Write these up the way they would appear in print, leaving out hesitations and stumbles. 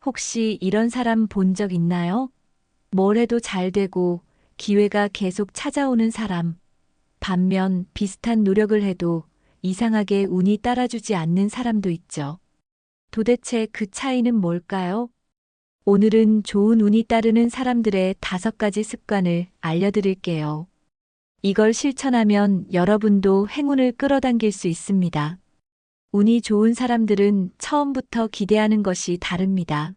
혹시 이런 사람 본 적 있나요? 뭘 해도 잘 되고 기회가 계속 찾아오는 사람. 반면 비슷한 노력을 해도 이상하게 운이 따라주지 않는 사람도 있죠. 도대체 그 차이는 뭘까요? 오늘은 좋은 운이 따르는 사람들의 5가지 습관을 알려드릴게요. 이걸 실천하면 여러분도 행운을 끌어당길 수 있습니다. 운이 좋은 사람들은 처음부터 기대하는 것이 다릅니다.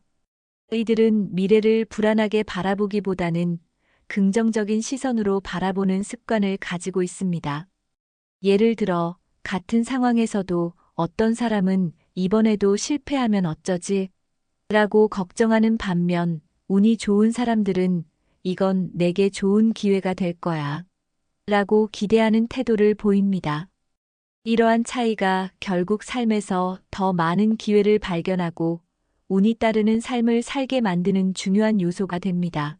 이들은 미래를 불안하게 바라보기보다는 긍정적인 시선으로 바라보는 습관을 가지고 있습니다. 예를 들어, 같은 상황에서도 어떤 사람은 이번에도 실패하면 어쩌지? 라고 걱정하는 반면, 운이 좋은 사람들은 이건 내게 좋은 기회가 될 거야. 라고 기대하는 태도를 보입니다. 이러한 차이가 결국 삶에서 더 많은 기회를 발견하고 운이 따르는 삶을 살게 만드는 중요한 요소가 됩니다.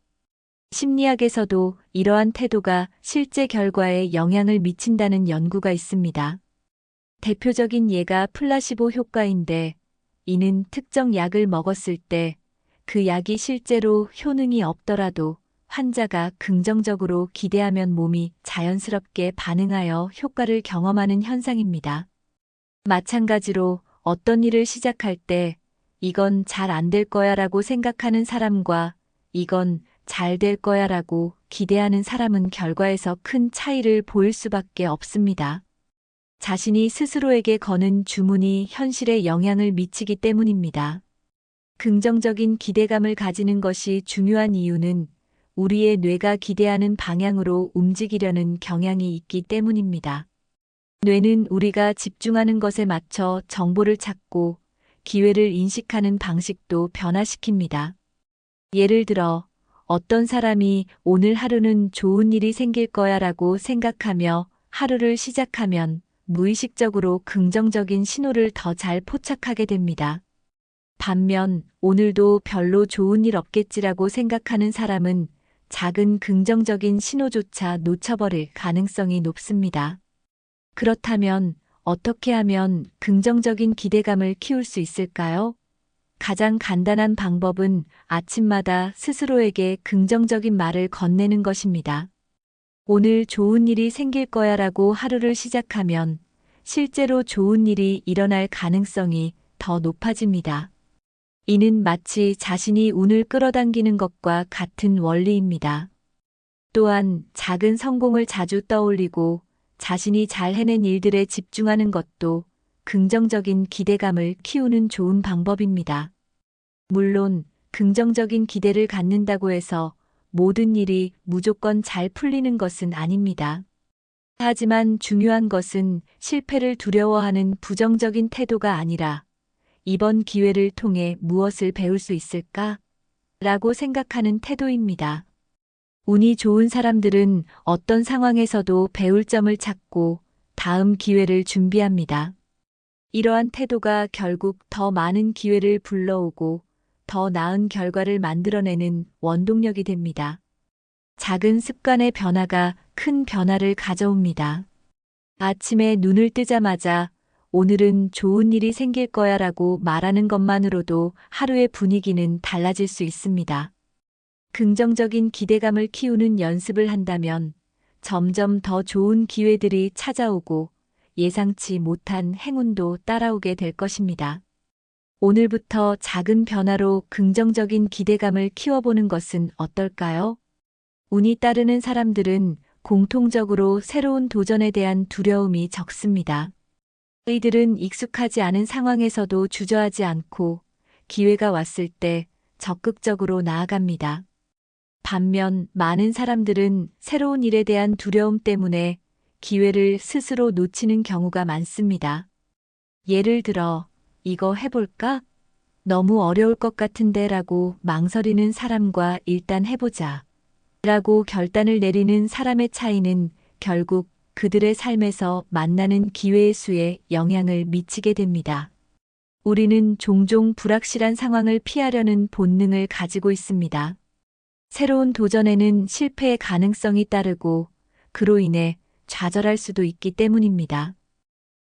심리학에서도 이러한 태도가 실제 결과에 영향을 미친다는 연구가 있습니다. 대표적인 예가 플라시보 효과인데, 이는 특정 약을 먹었을 때 그 약이 실제로 효능이 없더라도 환자가 긍정적으로 기대하면 몸이 자연스럽게 반응하여 효과를 경험하는 현상입니다. 마찬가지로 어떤 일을 시작할 때 이건 잘 안 될 거야 라고 생각하는 사람과 이건 잘 될 거야 라고 기대하는 사람은 결과에서 큰 차이를 보일 수밖에 없습니다. 자신이 스스로에게 거는 주문이 현실에 영향을 미치기 때문입니다. 긍정적인 기대감을 가지는 것이 중요한 이유는 우리의 뇌가 기대하는 방향으로 움직이려는 경향이 있기 때문입니다. 뇌는 우리가 집중하는 것에 맞춰 정보를 찾고 기회를 인식하는 방식도 변화시킵니다. 예를 들어, 어떤 사람이 오늘 하루는 좋은 일이 생길 거야 라고 생각하며 하루를 시작하면 무의식적으로 긍정적인 신호를 더 잘 포착하게 됩니다. 반면 오늘도 별로 좋은 일 없겠지라고 생각하는 사람은 작은 긍정적인 신호조차 놓쳐버릴 가능성이 높습니다. 그렇다면 어떻게 하면 긍정적인 기대감을 키울 수 있을까요? 가장 간단한 방법은 아침마다 스스로에게 긍정적인 말을 건네는 것입니다. 오늘 좋은 일이 생길 거야 라고 하루를 시작하면 실제로 좋은 일이 일어날 가능성이 더 높아집니다. 이는 마치 자신이 운을 끌어당기는 것과 같은 원리입니다. 또한 작은 성공을 자주 떠올리고 자신이 잘 해낸 일들에 집중하는 것도 긍정적인 기대감을 키우는 좋은 방법입니다. 물론 긍정적인 기대를 갖는다고 해서 모든 일이 무조건 잘 풀리는 것은 아닙니다. 하지만 중요한 것은 실패를 두려워하는 부정적인 태도가 아니라 이번 기회를 통해 무엇을 배울 수 있을까? 라고 생각하는 태도입니다. 운이 좋은 사람들은 어떤 상황에서도 배울 점을 찾고 다음 기회를 준비합니다. 이러한 태도가 결국 더 많은 기회를 불러오고 더 나은 결과를 만들어내는 원동력이 됩니다. 작은 습관의 변화가 큰 변화를 가져옵니다. 아침에 눈을 뜨자마자 오늘은 좋은 일이 생길 거야 라고 말하는 것만으로도 하루의 분위기는 달라질 수 있습니다. 긍정적인 기대감을 키우는 연습을 한다면 점점 더 좋은 기회들이 찾아오고 예상치 못한 행운도 따라오게 될 것입니다. 오늘부터 작은 변화로 긍정적인 기대감을 키워보는 것은 어떨까요? 운이 따르는 사람들은 공통적으로 새로운 도전에 대한 두려움이 적습니다. 이들은 익숙하지 않은 상황에서도 주저하지 않고 기회가 왔을 때 적극적으로 나아갑니다. 반면 많은 사람들은 새로운 일에 대한 두려움 때문에 기회를 스스로 놓치는 경우가 많습니다. 예를 들어, 이거 해볼까? 너무 어려울 것 같은데 라고 망설이는 사람과 일단 해보자 라고 결단을 내리는 사람의 차이는 결국 그들의 삶에서 만나는 기회의 수에 영향을 미치게 됩니다. 우리는 종종 불확실한 상황을 피하려는 본능을 가지고 있습니다. 새로운 도전에는 실패의 가능성이 따르고 그로 인해 좌절할 수도 있기 때문입니다.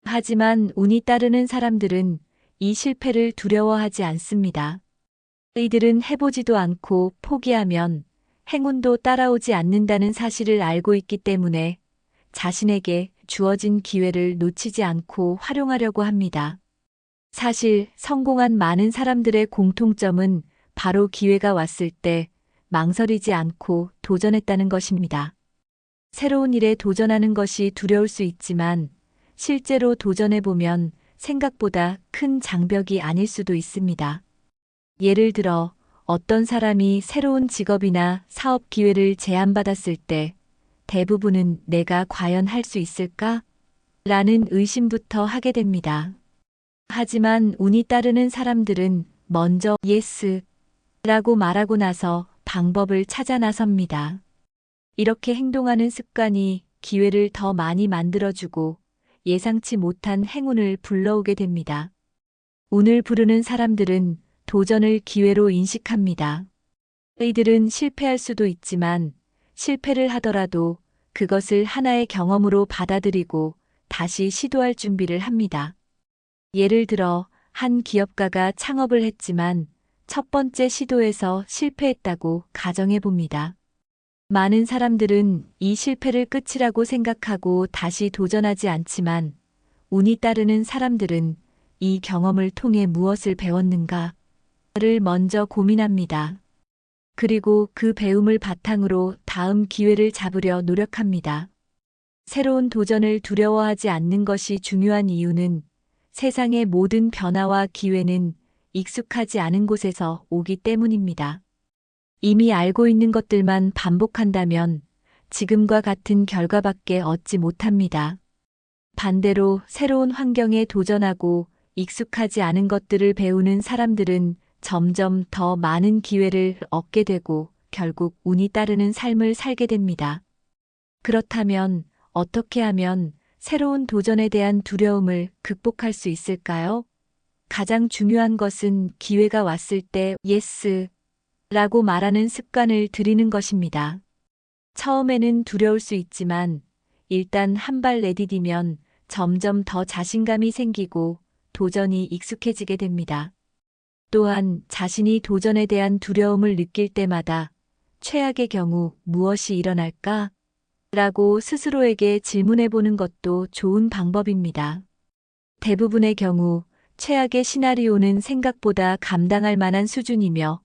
하지만 운이 따르는 사람들은 이 실패를 두려워하지 않습니다. 이들은 해보지도 않고 포기하면 행운도 따라오지 않는다는 사실을 알고 있기 때문에 자신에게 주어진 기회를 놓치지 않고 활용하려고 합니다. 사실 성공한 많은 사람들의 공통점은 바로 기회가 왔을 때 망설이지 않고 도전했다는 것입니다. 새로운 일에 도전하는 것이 두려울 수 있지만 실제로 도전해보면 생각보다 큰 장벽이 아닐 수도 있습니다. 예를 들어 어떤 사람이 새로운 직업이나 사업 기회를 제안받았을 때 대부분은 내가 과연 할 수 있을까? 라는 의심부터 하게 됩니다. 하지만 운이 따르는 사람들은 먼저 예스 라고 말하고 나서 방법을 찾아 나섭니다. 이렇게 행동하는 습관이 기회를 더 많이 만들어주고 예상치 못한 행운을 불러오게 됩니다. 운을 부르는 사람들은 도전을 기회로 인식합니다. 이들은 실패할 수도 있지만 실패를 하더라도 그것을 하나의 경험으로 받아들이고 다시 시도할 준비를 합니다. 예를 들어 한 기업가가 창업을 했지만 첫 번째 시도에서 실패했다고 가정해 봅니다. 많은 사람들은 이 실패를 끝이라고 생각하고 다시 도전하지 않지만 운이 따르는 사람들은 이 경험을 통해 무엇을 배웠는가를 먼저 고민합니다. 그리고 그 배움을 바탕으로 다음 기회를 잡으려 노력합니다. 새로운 도전을 두려워하지 않는 것이 중요한 이유는 세상의 모든 변화와 기회는 익숙하지 않은 곳에서 오기 때문입니다. 이미 알고 있는 것들만 반복한다면 지금과 같은 결과밖에 얻지 못합니다. 반대로 새로운 환경에 도전하고 익숙하지 않은 것들을 배우는 사람들은 점점 더 많은 기회를 얻게 되고 결국 운이 따르는 삶을 살게 됩니다. 그렇다면 어떻게 하면 새로운 도전에 대한 두려움을 극복할 수 있을까요? 가장 중요한 것은 기회가 왔을 때 예스 라고 말하는 습관을 들이는 것입니다. 처음에는 두려울 수 있지만 일단 한 발 내디디면 점점 더 자신감이 생기고 도전이 익숙해지게 됩니다. 또한 자신이 도전에 대한 두려움을 느낄 때마다 최악의 경우 무엇이 일어날까? 라고 스스로에게 질문해 보는 것도 좋은 방법입니다. 대부분의 경우 최악의 시나리오는 생각보다 감당할 만한 수준이며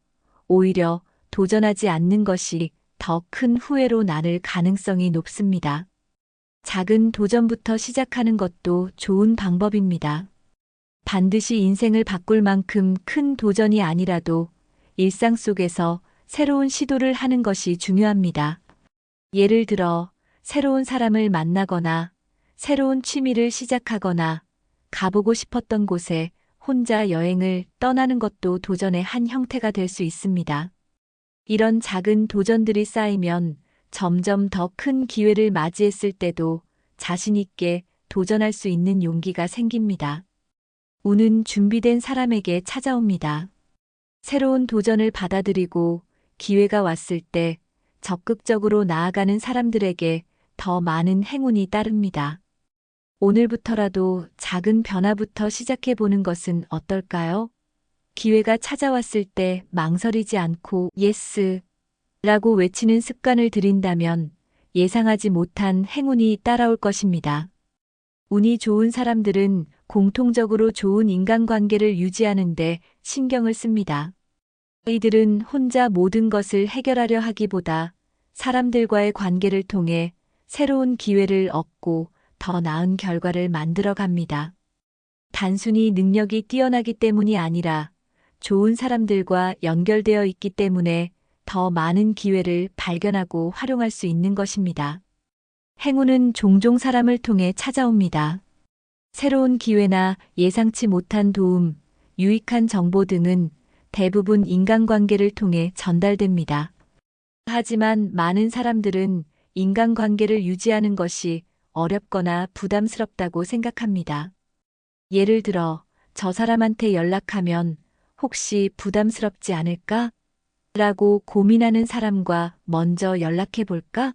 오히려 도전하지 않는 것이 더 큰 후회로 나눌 가능성이 높습니다. 작은 도전부터 시작하는 것도 좋은 방법입니다. 반드시 인생을 바꿀 만큼 큰 도전이 아니라도 일상 속에서 새로운 시도를 하는 것이 중요합니다. 예를 들어 새로운 사람을 만나거나 새로운 취미를 시작하거나 가보고 싶었던 곳에 혼자 여행을 떠나는 것도 도전의 한 형태가 될 수 있습니다. 이런 작은 도전들이 쌓이면 점점 더 큰 기회를 맞이했을 때도 자신 있게 도전할 수 있는 용기가 생깁니다. 운은 준비된 사람에게 찾아옵니다. 새로운 도전을 받아들이고 기회가 왔을 때 적극적으로 나아가는 사람들에게 더 많은 행운이 따릅니다. 오늘부터라도 작은 변화부터 시작해 보는 것은 어떨까요? 기회가 찾아왔을 때 망설이지 않고 예스 라고 외치는 습관을 들인다면 예상하지 못한 행운이 따라올 것입니다. 운이 좋은 사람들은 공통적으로 좋은 인간관계를 유지하는데 신경을 씁니다. 이들은 혼자 모든 것을 해결하려 하기보다 사람들과의 관계를 통해 새로운 기회를 얻고 더 나은 결과를 만들어 갑니다. 단순히 능력이 뛰어나기 때문이 아니라 좋은 사람들과 연결되어 있기 때문에 더 많은 기회를 발견하고 활용할 수 있는 것입니다. 행운은 종종 사람을 통해 찾아옵니다. 새로운 기회나 예상치 못한 도움, 유익한 정보 등은 대부분 인간관계를 통해 전달됩니다. 하지만 많은 사람들은 인간관계를 유지하는 것이 어렵거나 부담스럽다고 생각합니다. 예를 들어, 저 사람한테 연락하면 혹시 부담스럽지 않을까? 라고 고민하는 사람과 먼저 연락해 볼까?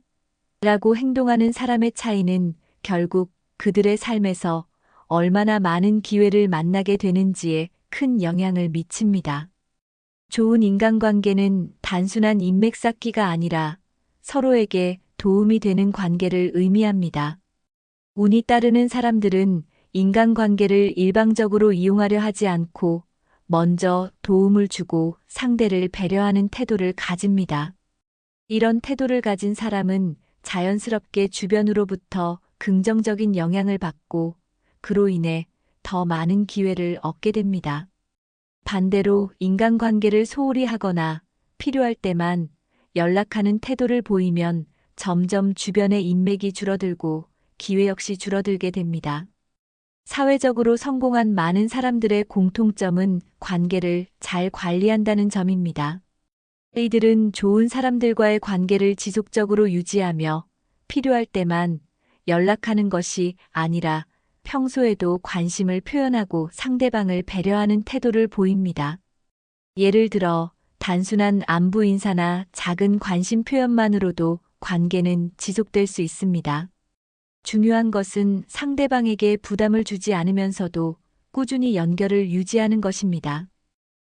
라고 행동하는 사람의 차이는 결국 그들의 삶에서 얼마나 많은 기회를 만나게 되는지에 큰 영향을 미칩니다. 좋은 인간관계는 단순한 인맥 쌓기가 아니라 서로에게 도움이 되는 관계를 의미합니다. 운이 따르는 사람들은 인간관계를 일방적으로 이용하려 하지 않고 먼저 도움을 주고 상대를 배려하는 태도를 가집니다. 이런 태도를 가진 사람은 자연스럽게 주변으로부터 긍정적인 영향을 받고 그로 인해 더 많은 기회를 얻게 됩니다. 반대로 인간관계를 소홀히 하거나 필요할 때만 연락하는 태도를 보이면 점점 주변의 인맥이 줄어들고 기회 역시 줄어들게 됩니다. 사회적으로 성공한 많은 사람들의 공통점은 관계를 잘 관리한다는 점입니다. 이들은 좋은 사람들과의 관계를 지속적으로 유지하며 필요할 때만 연락하는 것이 아니라 평소에도 관심을 표현하고 상대방을 배려하는 태도를 보입니다. 예를 들어 단순한 안부 인사나 작은 관심 표현만으로도 관계는 지속될 수 있습니다. 중요한 것은 상대방에게 부담을 주지 않으면서도 꾸준히 연결을 유지하는 것입니다.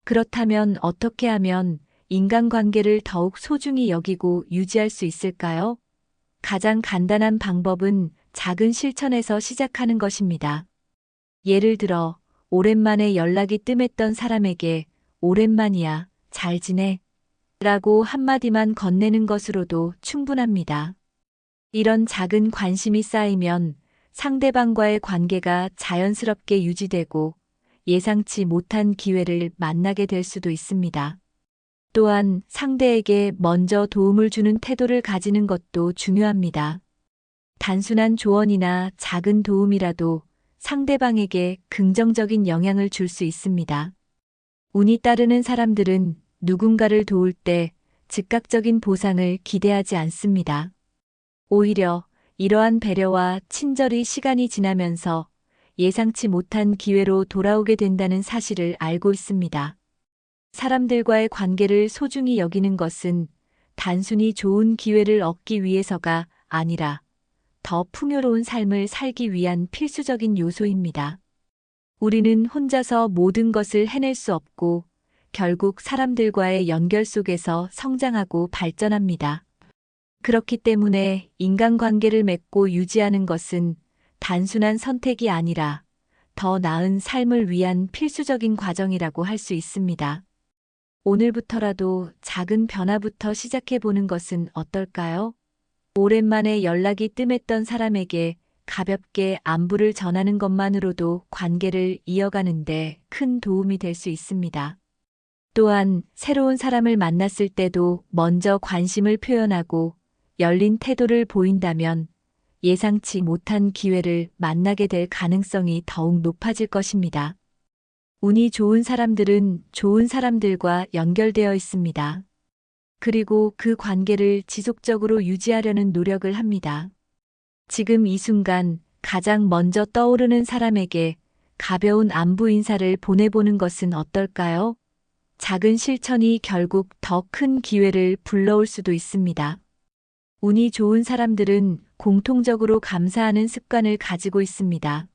그렇다면 어떻게 하면 인간관계를 더욱 소중히 여기고 유지할 수 있을까요? 가장 간단한 방법은 작은 실천에서 시작하는 것입니다. 예를 들어 오랜만에 연락이 뜸했던 사람에게 오랜만이야, 잘 지내? 라고 한마디만 건네는 것으로도 충분합니다. 이런 작은 관심이 쌓이면 상대방과의 관계가 자연스럽게 유지되고 예상치 못한 기회를 만나게 될 수도 있습니다. 또한 상대에게 먼저 도움을 주는 태도를 가지는 것도 중요합니다. 단순한 조언이나 작은 도움이라도 상대방에게 긍정적인 영향을 줄 수 있습니다. 운이 따르는 사람들은 누군가를 도울 때 즉각적인 보상을 기대하지 않습니다. 오히려 이러한 배려와 친절이 시간이 지나면서 예상치 못한 기회로 돌아오게 된다는 사실을 알고 있습니다. 사람들과의 관계를 소중히 여기는 것은 단순히 좋은 기회를 얻기 위해서가 아니라 더 풍요로운 삶을 살기 위한 필수적인 요소입니다. 우리는 혼자서 모든 것을 해낼 수 없고 결국 사람들과의 연결 속에서 성장하고 발전합니다. 그렇기 때문에 인간관계를 맺고 유지하는 것은 단순한 선택이 아니라 더 나은 삶을 위한 필수적인 과정이라고 할 수 있습니다. 오늘부터라도 작은 변화부터 시작해보는 것은 어떨까요? 오랜만에 연락이 뜸했던 사람에게 가볍게 안부를 전하는 것만으로도 관계를 이어가는데 큰 도움이 될 수 있습니다. 또한 새로운 사람을 만났을 때도 먼저 관심을 표현하고 열린 태도를 보인다면 예상치 못한 기회를 만나게 될 가능성이 더욱 높아질 것입니다. 운이 좋은 사람들은 좋은 사람들과 연결되어 있습니다. 그리고 그 관계를 지속적으로 유지하려는 노력을 합니다. 지금 이 순간 가장 먼저 떠오르는 사람에게 가벼운 안부 인사를 보내보는 것은 어떨까요? 작은 실천이 결국 더 큰 기회를 불러올 수도 있습니다. 운이 좋은 사람들은 공통적으로 감사하는 습관을 가지고 있습니다.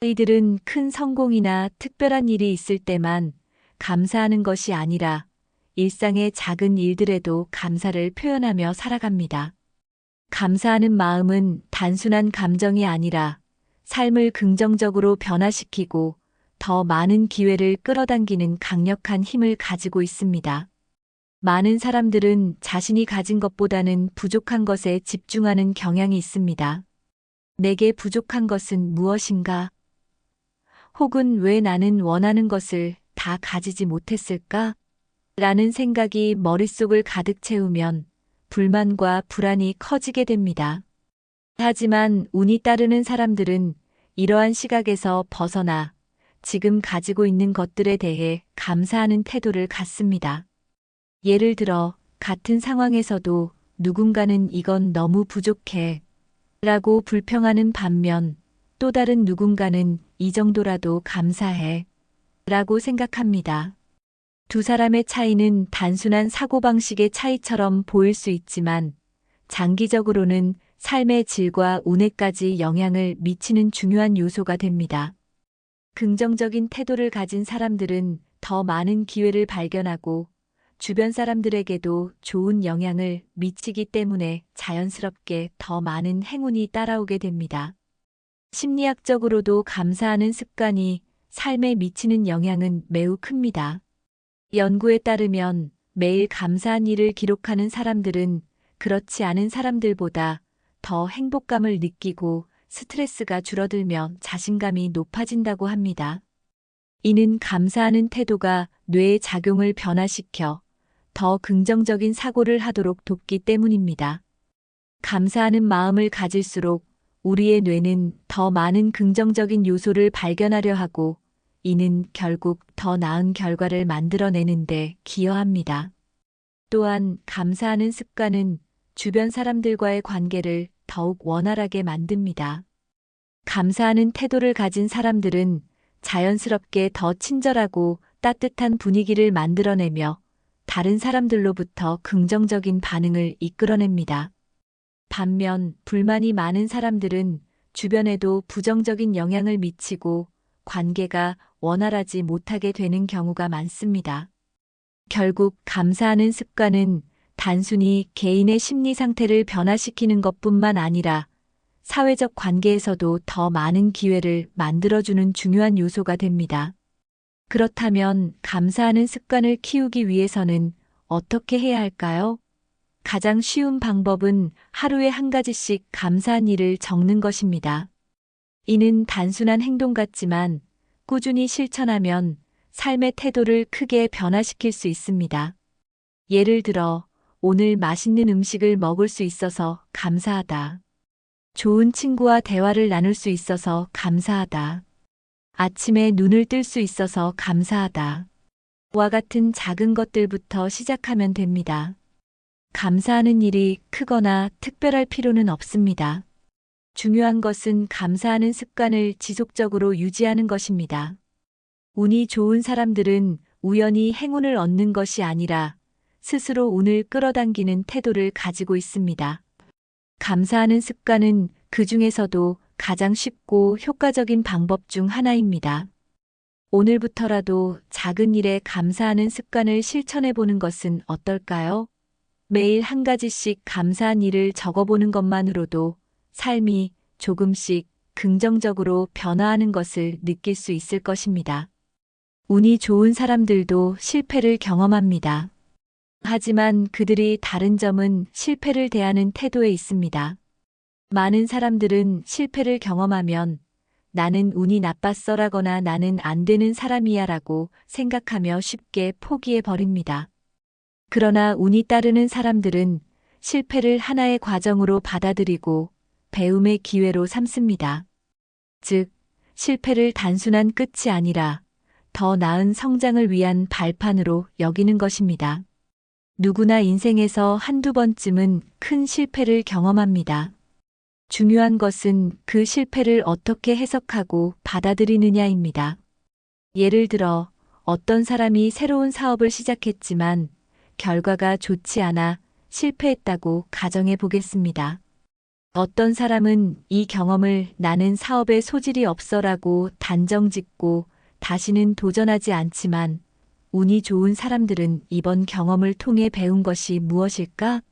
이들은 큰 성공이나 특별한 일이 있을 때만 감사하는 것이 아니라 일상의 작은 일들에도 감사를 표현하며 살아갑니다. 감사하는 마음은 단순한 감정이 아니라 삶을 긍정적으로 변화시키고 더 많은 기회를 끌어당기는 강력한 힘을 가지고 있습니다. 많은 사람들은 자신이 가진 것보다는 부족한 것에 집중하는 경향이 있습니다. 내게 부족한 것은 무엇인가? 혹은 왜 나는 원하는 것을 다 가지지 못했을까? 라는 생각이 머릿속을 가득 채우면 불만과 불안이 커지게 됩니다. 하지만 운이 따르는 사람들은 이러한 시각에서 벗어나 지금 가지고 있는 것들에 대해 감사하는 태도를 갖습니다. 예를 들어 같은 상황에서도 누군가는 이건 너무 부족해 라고 불평하는 반면 또 다른 누군가는 이 정도라도 감사해 라고 생각합니다. 두 사람의 차이는 단순한 사고방식의 차이처럼 보일 수 있지만 장기적으로는 삶의 질과 운에까지 영향을 미치는 중요한 요소가 됩니다. 긍정적인 태도를 가진 사람들은 더 많은 기회를 발견하고 주변 사람들에게도 좋은 영향을 미치기 때문에 자연스럽게 더 많은 행운이 따라오게 됩니다. 심리학적으로도 감사하는 습관이 삶에 미치는 영향은 매우 큽니다. 연구에 따르면 매일 감사한 일을 기록하는 사람들은 그렇지 않은 사람들보다 더 행복감을 느끼고 스트레스가 줄어들며 자신감이 높아진다고 합니다. 이는 감사하는 태도가 뇌의 작용을 변화시켜 더 긍정적인 사고를 하도록 돕기 때문입니다. 감사하는 마음을 가질수록 우리의 뇌는 더 많은 긍정적인 요소를 발견하려 하고 이는 결국 더 나은 결과를 만들어내는데 기여합니다. 또한 감사하는 습관은 주변 사람들과의 관계를 더욱 원활하게 만듭니다. 감사하는 태도를 가진 사람들은 자연스럽게 더 친절하고 따뜻한 분위기를 만들어내며 다른 사람들로부터 긍정적인 반응을 이끌어냅니다. 반면 불만이 많은 사람들은 주변에도 부정적인 영향을 미치고 관계가 원활하지 못하게 되는 경우가 많습니다. 결국 감사하는 습관은 단순히 개인의 심리 상태를 변화시키는 것뿐만 아니라 사회적 관계에서도 더 많은 기회를 만들어주는 중요한 요소가 됩니다. 그렇다면 감사하는 습관을 키우기 위해서는 어떻게 해야 할까요? 가장 쉬운 방법은 하루에 한 가지씩 감사한 일을 적는 것입니다. 이는 단순한 행동 같지만 꾸준히 실천하면 삶의 태도를 크게 변화시킬 수 있습니다. 예를 들어, 오늘 맛있는 음식을 먹을 수 있어서 감사하다. 좋은 친구와 대화를 나눌 수 있어서 감사하다. 아침에 눈을 뜰 수 있어서 감사하다. 와 같은 작은 것들부터 시작하면 됩니다. 감사하는 일이 크거나 특별할 필요는 없습니다. 중요한 것은 감사하는 습관을 지속적으로 유지하는 것입니다. 운이 좋은 사람들은 우연히 행운을 얻는 것이 아니라 스스로 운을 끌어당기는 태도를 가지고 있습니다. 감사하는 습관은 그 중에서도 가장 쉽고 효과적인 방법 중 하나입니다. 오늘부터라도 작은 일에 감사하는 습관을 실천해 보는 것은 어떨까요? 매일 한 가지씩 감사한 일을 적어보는 것만으로도 삶이 조금씩 긍정적으로 변화하는 것을 느낄 수 있을 것입니다. 운이 좋은 사람들도 실패를 경험합니다. 하지만 그들이 다른 점은 실패를 대하는 태도에 있습니다. 많은 사람들은 실패를 경험하면 나는 운이 나빴어라거나 나는 안 되는 사람이야 라고 생각하며 쉽게 포기해 버립니다. 그러나 운이 따르는 사람들은 실패를 하나의 과정으로 받아들이고 배움의 기회로 삼습니다. 즉, 실패를 단순한 끝이 아니라 더 나은 성장을 위한 발판으로 여기는 것입니다. 누구나 인생에서 한두 번쯤은 큰 실패를 경험합니다. 중요한 것은 그 실패를 어떻게 해석하고 받아들이느냐입니다. 예를 들어 어떤 사람이 새로운 사업을 시작했지만 결과가 좋지 않아 실패했다고 가정해 보겠습니다. 어떤 사람은 이 경험을 나는 사업에 소질이 없어라고 단정짓고 다시는 도전하지 않지만 운이 좋은 사람들은 이번 경험을 통해 배운 것이 무엇일까?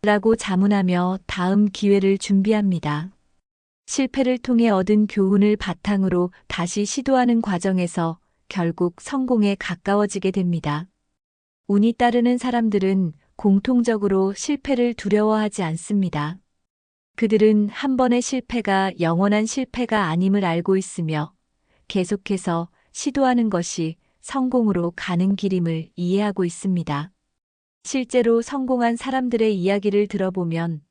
라고 자문하며 다음 기회를 준비합니다. 실패를 통해 얻은 교훈을 바탕으로 다시 시도하는 과정에서 결국 성공에 가까워지게 됩니다. 운이 따르는 사람들은 공통적으로 실패를 두려워하지 않습니다. 그들은 한 번의 실패가 영원한 실패가 아님을 알고 있으며 계속해서 시도하는 것이 성공으로 가는 길임을 이해하고 있습니다. 실제로 성공한 사람들의 이야기를 들어보면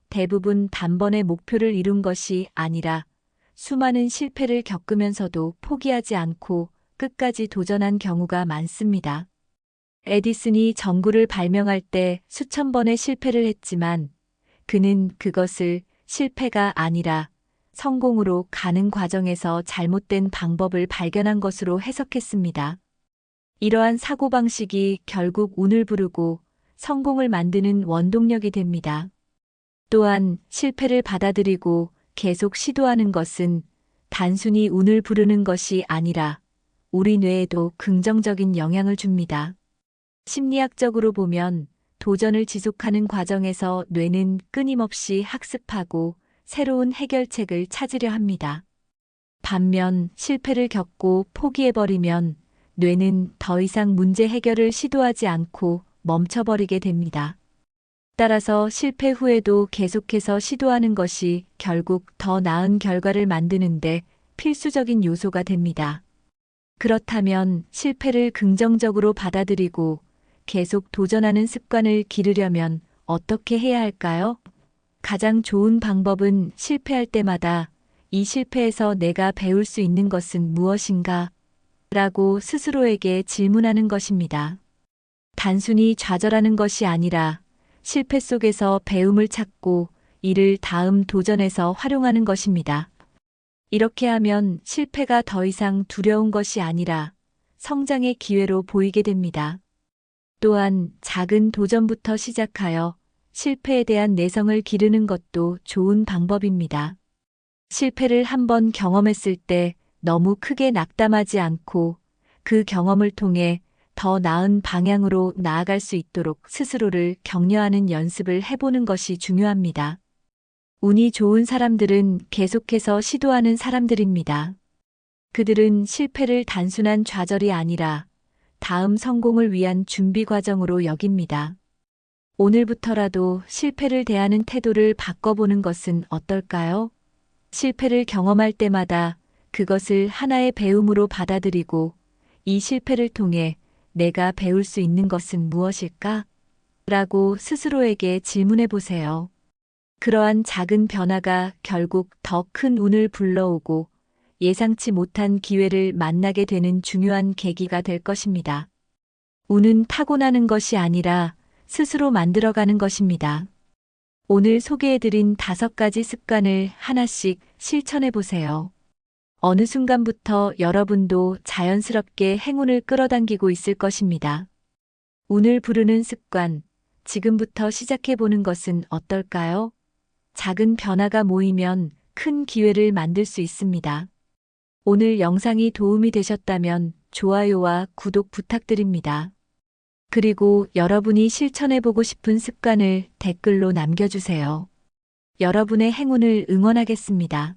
대부분 단번에 목표를 이룬 것이 아니라 수많은 실패를 겪으면서도 포기하지 않고 끝까지 도전한 경우가 많습니다. 에디슨이 전구를 발명할 때 수천 번의 실패를 했지만 그는 그것을 실패가 아니라 성공으로 가는 과정에서 잘못된 방법을 발견한 것으로 해석했습니다. 이러한 사고방식이 결국 운을 부르고 성공을 만드는 원동력이 됩니다. 또한 실패를 받아들이고 계속 시도하는 것은 단순히 운을 부르는 것이 아니라 우리 뇌에도 긍정적인 영향을 줍니다. 심리학적으로 보면 도전을 지속하는 과정에서 뇌는 끊임없이 학습하고 새로운 해결책을 찾으려 합니다. 반면 실패를 겪고 포기해버리면 뇌는 더 이상 문제 해결을 시도하지 않고 멈춰버리게 됩니다. 따라서 실패 후에도 계속해서 시도하는 것이 결국 더 나은 결과를 만드는데 필수적인 요소가 됩니다. 그렇다면 실패를 긍정적으로 받아들이고 계속 도전하는 습관을 기르려면 어떻게 해야 할까요? 가장 좋은 방법은 실패할 때마다 이 실패에서 내가 배울 수 있는 것은 무엇인가? 라고 스스로에게 질문하는 것입니다. 단순히 좌절하는 것이 아니라 실패 속에서 배움을 찾고 이를 다음 도전에서 활용하는 것입니다. 이렇게 하면 실패가 더 이상 두려운 것이 아니라 성장의 기회로 보이게 됩니다. 또한 작은 도전부터 시작하여 실패에 대한 내성을 기르는 것도 좋은 방법입니다. 실패를 한번 경험했을 때 너무 크게 낙담하지 않고 그 경험을 통해 더 나은 방향으로 나아갈 수 있도록 스스로를 격려하는 연습을 해보는 것이 중요합니다. 운이 좋은 사람들은 계속해서 시도하는 사람들입니다. 그들은 실패를 단순한 좌절이 아니라 다음 성공을 위한 준비 과정으로 여깁니다. 오늘부터라도 실패를 대하는 태도를 바꿔보는 것은 어떨까요? 실패를 경험할 때마다 그것을 하나의 배움으로 받아들이고 이 실패를 통해 내가 배울 수 있는 것은 무엇일까? 라고 스스로에게 질문해 보세요. 그러한 작은 변화가 결국 더 큰 운을 불러오고 예상치 못한 기회를 만나게 되는 중요한 계기가 될 것입니다. 운은 타고나는 것이 아니라 스스로 만들어가는 것입니다. 오늘 소개해드린 5가지 습관을 하나씩 실천해 보세요. 어느 순간부터 여러분도 자연스럽게 행운을 끌어당기고 있을 것입니다. 운을 부르는 습관, 지금부터 시작해 보는 것은 어떨까요? 작은 변화가 모이면 큰 기회를 만들 수 있습니다. 오늘 영상이 도움이 되셨다면 좋아요와 구독 부탁드립니다. 그리고 여러분이 실천해보고 싶은 습관을 댓글로 남겨주세요. 여러분의 행운을 응원하겠습니다.